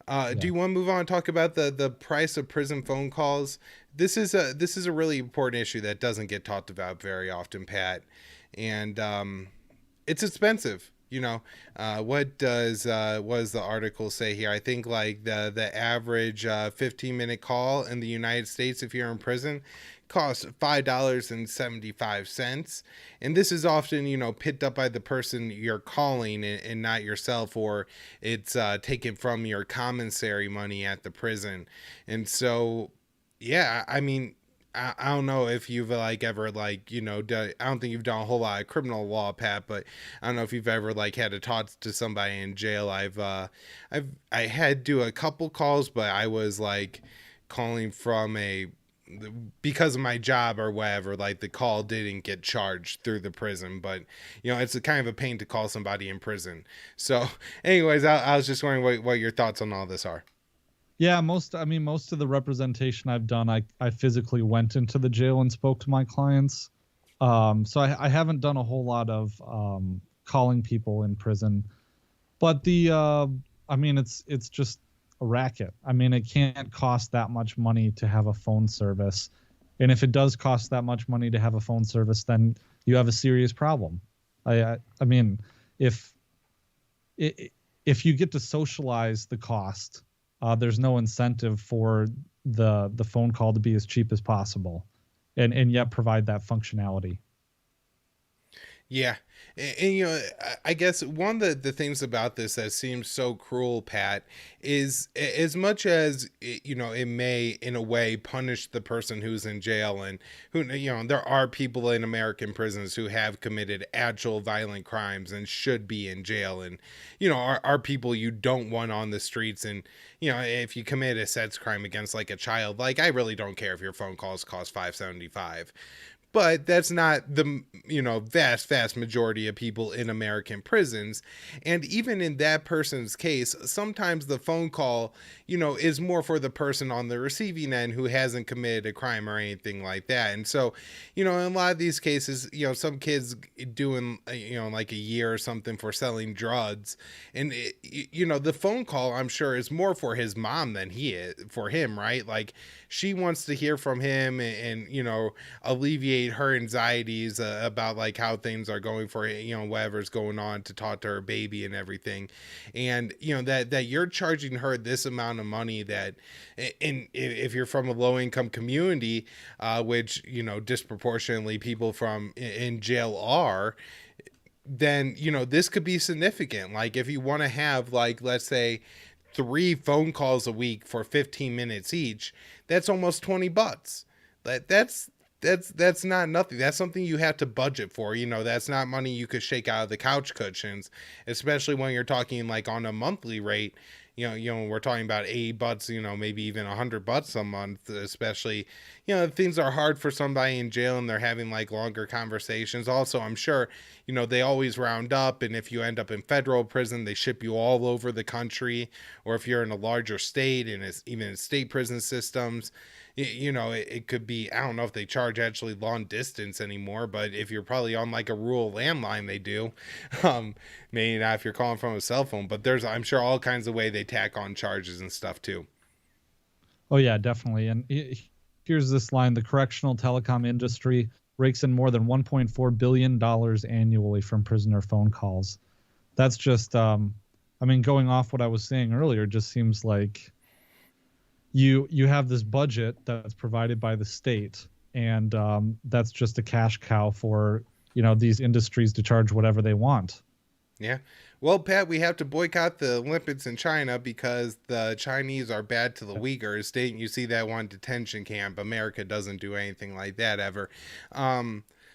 Do Yeah. you want to move on and talk about the price of prison phone calls? This is a really important issue that doesn't get talked about very often, Pat, and it's expensive. What does the article say here? I think like the average 15-minute call in the United States, if you're in prison, costs $5.75, and this is often picked up by the person you're calling, and not yourself, or it's taken from your commissary money at the prison, and so yeah, I mean, I don't know if you've like ever like I don't think you've done a whole lot of criminal law, Pat, but I don't know if you've ever like had to talk to somebody in jail. I had to do a couple calls, but I was like calling from a because of my job or whatever, like the call didn't get charged through the prison, but it's a kind of a pain to call somebody in prison. So anyways, I was just wondering what your thoughts on all this are. Yeah, most of the representation I've done, I physically went into the jail and spoke to my clients. So I haven't done a whole lot of calling people in prison. But it's just a racket. I mean, it can't cost that much money to have a phone service. And if it does cost that much money to have a phone service, then you have a serious problem. I mean, if if you get to socialize the cost, there's no incentive for the phone call to be as cheap as possible, and yet provide that functionality. Yeah. And I guess one of the things about this that seems so cruel, Pat, is as much as it may in a way punish the person who's in jail, and who there are people in American prisons who have committed actual violent crimes and should be in jail, and are people you don't want on the streets. And if you commit a sex crime against like a child, like I really don't care if your phone calls cost 5.75, but that's not the vast majority of people in American prisons. And even in that person's case, sometimes the phone call is more for the person on the receiving end who hasn't committed a crime or anything like that. And so in a lot of these cases, some kids doing like a year or something for selling drugs, and the phone call, I'm sure, is more for his mom than he is for him, right? Like she wants to hear from him, and alleviate her anxieties about like how things are going for whatever's going on, to talk to her baby and everything. And that you're charging her this amount of money, that in if you're from a low income community, which disproportionately people from in jail are, then this could be significant. Like if you want to have, like, let's say, three phone calls a week for 15 minutes each, that's almost $20. That's not nothing. That's something you have to budget for. That's not money you could shake out of the couch cushions, especially when you're talking like on a monthly rate. We're talking about $80, maybe even $100 a month, especially, if things are hard for somebody in jail and they're having like longer conversations. Also, I'm sure, they always round up, and if you end up in federal prison, they ship you all over the country, or if you're in a larger state and it's even in state prison systems, it could be, I don't know if they charge actually long distance anymore, but if you're probably on like a rural landline, they do. Um, Maybe not if you're calling from a cell phone, but there's, I'm sure, all kinds of way they tack on charges and stuff too. Oh yeah, definitely. And here's this line: the correctional telecom industry rakes in more than $1.4 billion annually from prisoner phone calls. That's just, going off what I was saying earlier, just seems like you have this budget that's provided by the state, and that's just a cash cow for these industries to charge whatever they want. Yeah. Well, Pat, we have to boycott the Olympics in China because the Chinese are bad to the Uyghurs. Didn't you see that one detention camp? America doesn't do anything like that ever.